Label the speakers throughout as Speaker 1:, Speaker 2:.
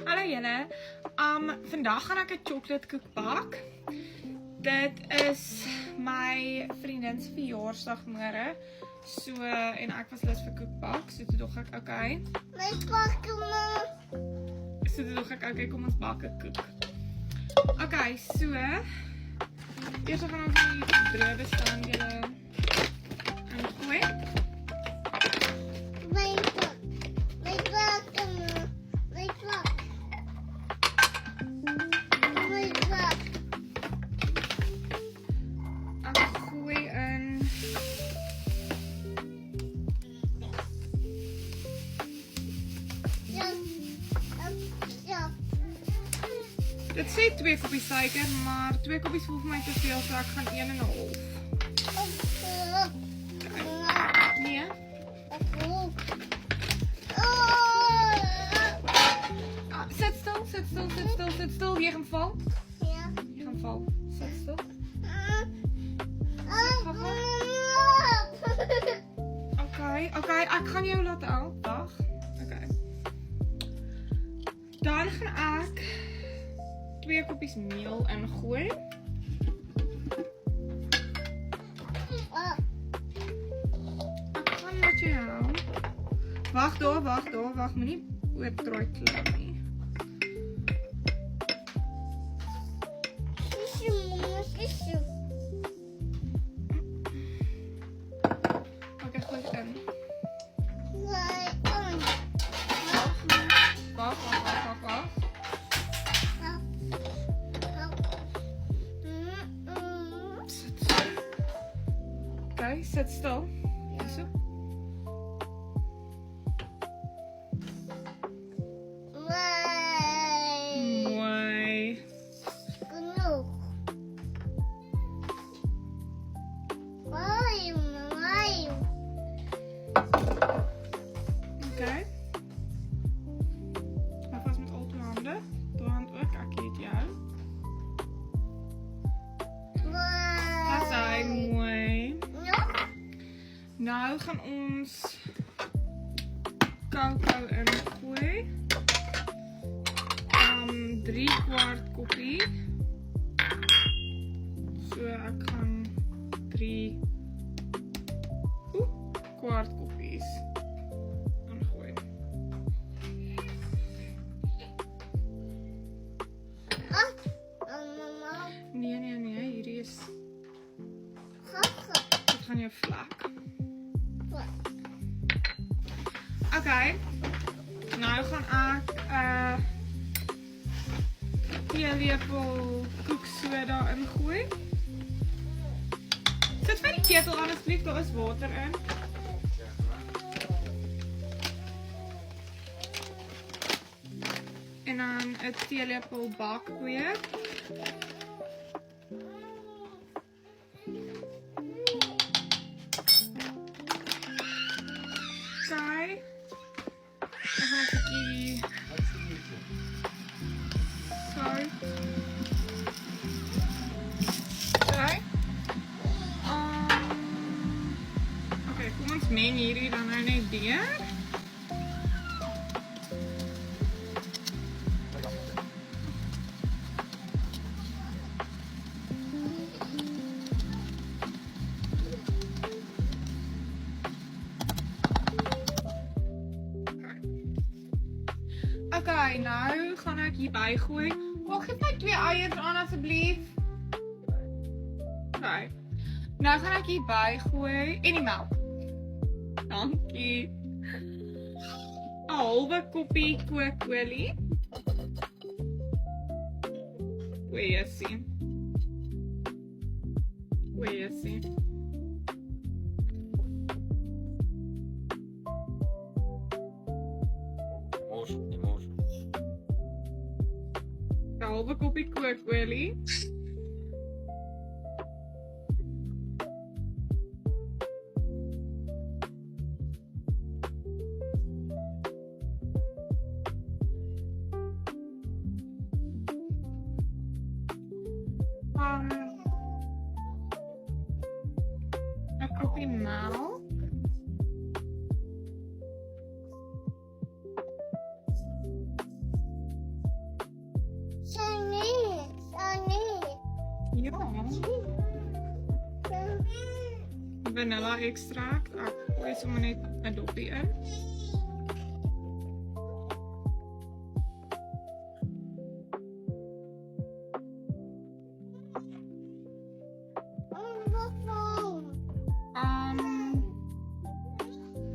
Speaker 1: Hallo julle. Vandag gaan ek 'n chocolate koek bak. Dit is my vriendin se verjaarsdag môre. So en ek was lus vir koekbak, so toe dog ek okay.
Speaker 2: My pakke maar.
Speaker 1: So toe dog ek okay, kom ons bak 'n koek. Okay, so eers gaan ons die droë bestanddele ingooi.
Speaker 2: My pakke maar. My pakke.
Speaker 1: Ek gooi in
Speaker 2: Ja.
Speaker 1: dit sê 2 koppies suiker, maar 2 koppies voel vir my te veel, so ek gaan 1 en 'n half. Nee. Sit stil, jy gaan val.
Speaker 2: Ja.
Speaker 1: Jy gaan val. Sit stil. Okay, ek gaan jou laat help. Wag. Okay. Dan gaan ek 2 koppies meel ingooi. Ek gaan met jou help. Wag daar, moenie oordraai klap nie. Okay, gooi in. Wag. Okay, sit stil. Hierso. Mooi. Okay. Hou vas met al 2 hande. 2 hand ook, ek het jou. Dis hy mooi. Nou gaan ons kakao ingooi. 3/4 koppie. So ek gaan 3 kwart koppies ingooi. Nee, hierdie is dit gaan jou vlak. Okay. Nou gaan ek 'n teelepel koeksoda ingooi. Sit vir die ketel aan asseblief, daar is water in. En dan 'n teelepel bakolie. Okay. Dan gaan ek 'n bietjie sorry. Okay. Okay, kom ons meng hierdie dan nou net deur. Okay, nou gaan ek hier bygooi. Wag, gee my 2 eiers aan asseblief. Okay. Nou gaan ek hier bygooi en die melk. Dankie. 'n halwe koppie kookolie. Goeie sien.
Speaker 3: Emotion.
Speaker 1: 'n halwe koppie kookolie. Koppie melk. vanilla extract. Ek gooi sommer net 'n doppie in.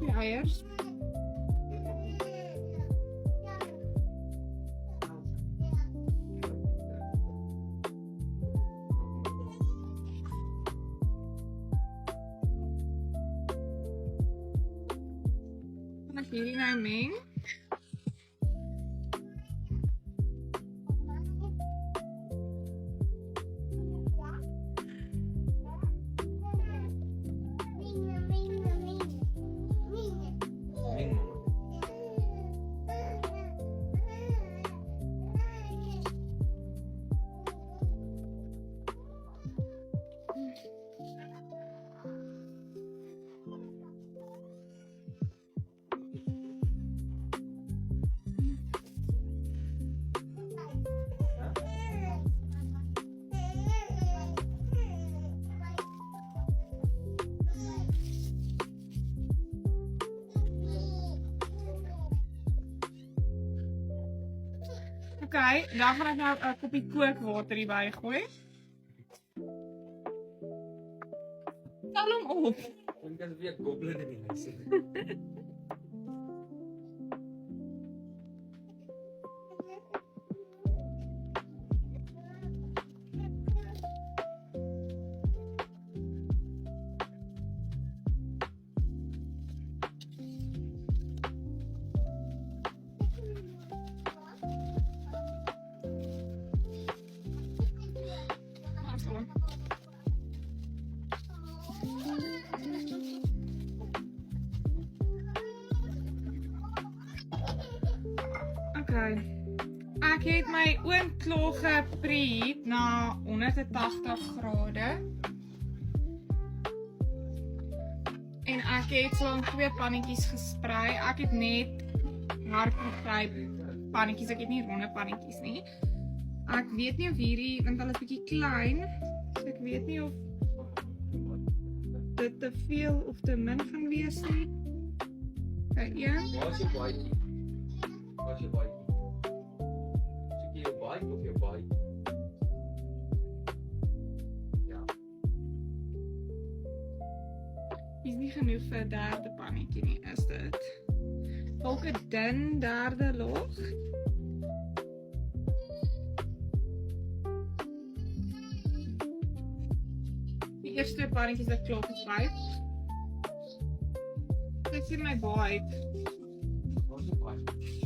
Speaker 1: Die eiers. Kan ek hierdie nou meng? Okay, dan gaan ek nou 'n koppie kookwater hierby gooi. Tel hom op.
Speaker 3: Dan kan weer gobbelen in die huis.
Speaker 1: Okay. Ek het my oond klaar gepreheat na 180 grade. En ek het so 2 pannetjies gesprei. Ek het net hardgekry pannetjies. Ek het nie ronde pannetjies nie. Ek weet nie of hierdie, want hulle is bietjie klein, so ek weet nie of dit te veel of te min gaan wees nie. Okay, een.
Speaker 3: Waar is jou baadjie? Waar is jou baadjie? Soek jy jou baadjie of jou baadjie? Ja.
Speaker 1: Is nie genoeg vir 'n derde pannetjie nie, is dit? Dalk 'n dun derde laag. Die eerste pannetjies het klaar gespuit. Ek sien my baie.
Speaker 3: Waar is jou baadjie?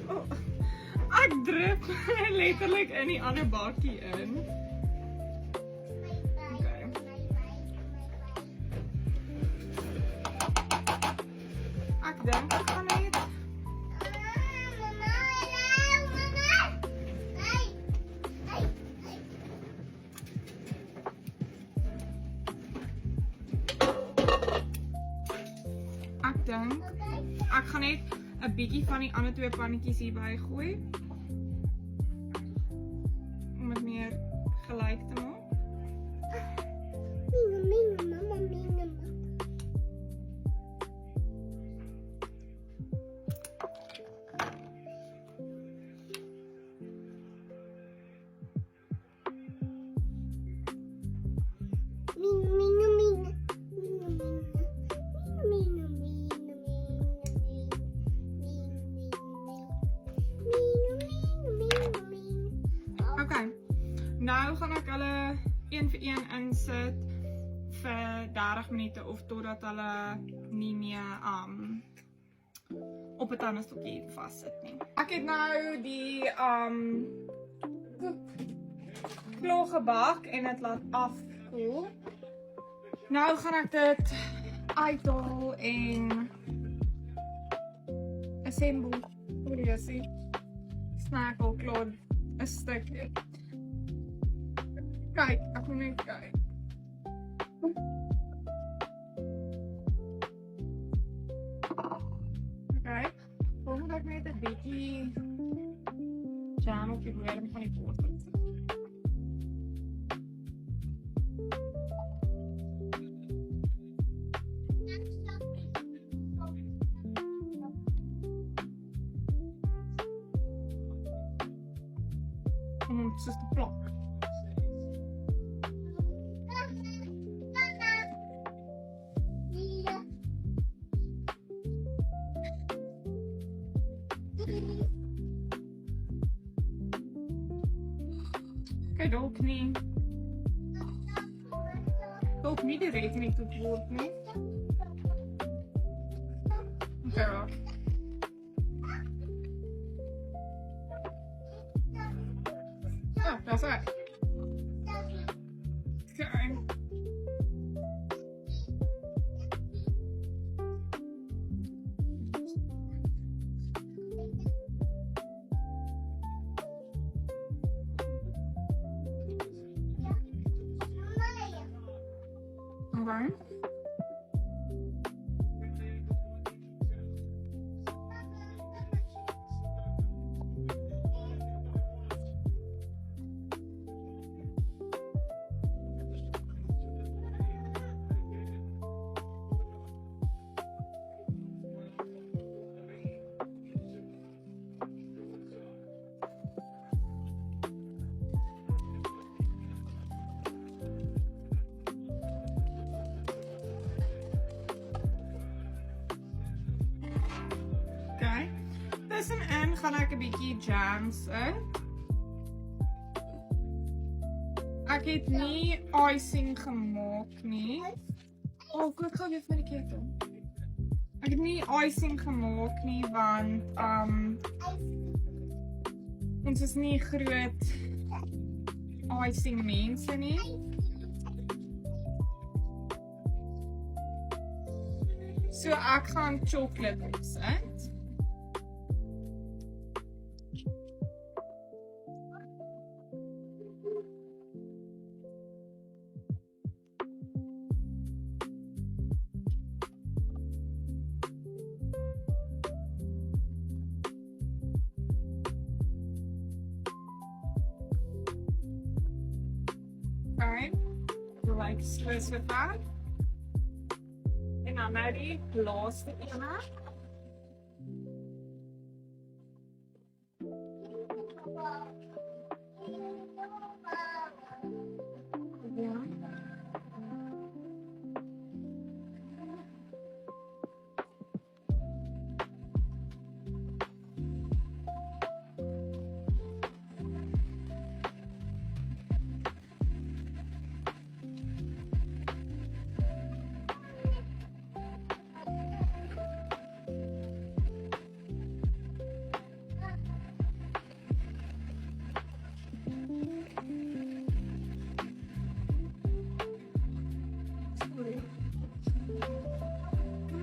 Speaker 1: Oh, ek druk letterlik in die ander bakkie in. Okay. Ek dink ek gaan net ek gaan net 'n bietjie van die ander 2 pannetjies hierby gooi om dit meer gelyk te maak. Okay. Nou gaan ek hulle een vir een insit vir 30 minute of totdat hulle nie meer op 'n tandestokkie vassit nie. Ek het nou die koek klaar gebak en dit laat afkoel. Nou gaan ek dit uithaal en assemble. Hoe die is die? Snack al klaar 'n stukkie. Kyk, ek moet net kyk. Okay, dan moet ek net 'n bietjie jam op die bodem van die pot sit. Soos die plak. Kyk, dalk nie. Dalk nie direk nie tot word nie. Okay, wel. Ah, that's it. Okay. Okay. Okay. Tussenin gaan ek 'n bietjie jams in. Ek het nie icing gemaak nie. Oh, ek gaan weer van die ketel. Ek het nie icing gemaak nie want ons is nie groot icing mense nie. So ek gaan chocolate opsit. Okay, like soos with that. En dan nou die laaste ene. Ja.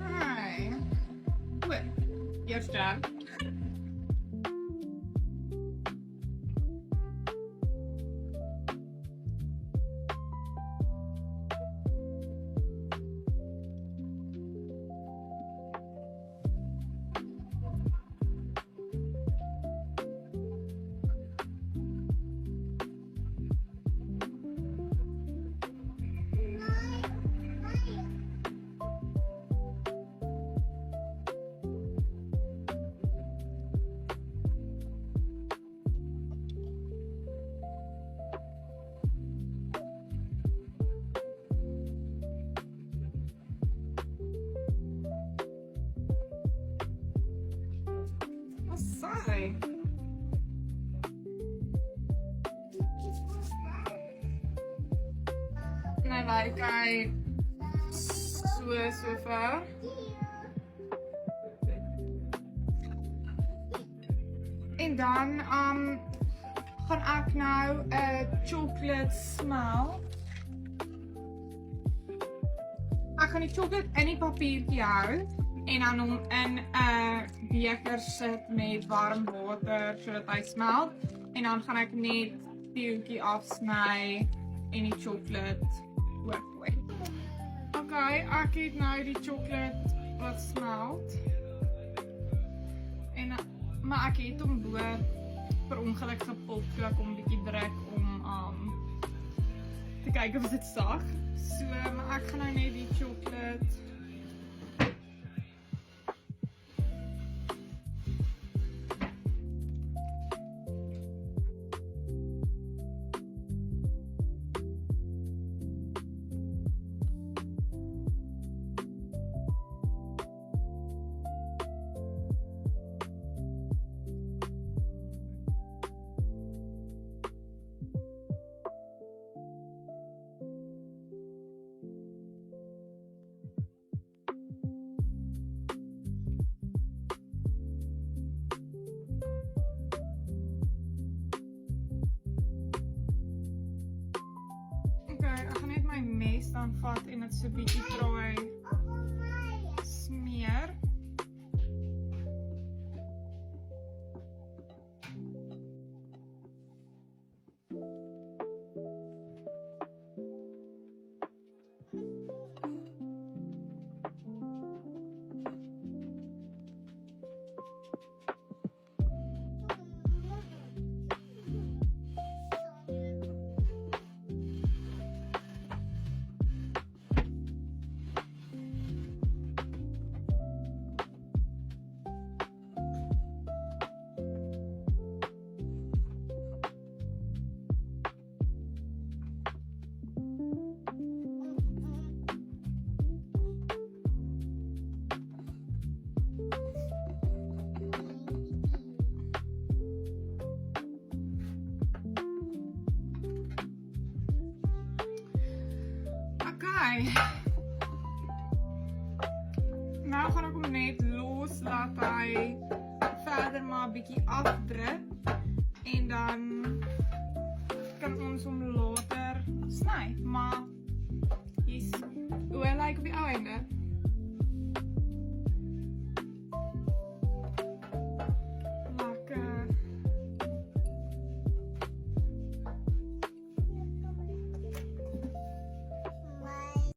Speaker 1: Hi. Goed. Jouw staan. Saai. Nou like hy so ver. En dan gaan ek nou 'n chocolate smel. Ek gaan die chocolate in die papiertjie hou en dan hom in 'n beker sit met warm water sodat hy smelt en dan gaan ek net die hoekie afsny en die chocolate oorgooi. Okay, ek het nou die chocolate wat smelt. En maar ek het hom bo per ongeluk gepop toe ek hom bietjie druk om te kyk of dit sag. So, maar ek gaan nou net die chocolate my mes dan vat en dit so bietjie draai smeer. Nou gaan ek hom net los laat hy verder maar 'n bietjie afdruk en dan kan ons hom later sny. Maar hier's hoe hy lyk op die ou einde.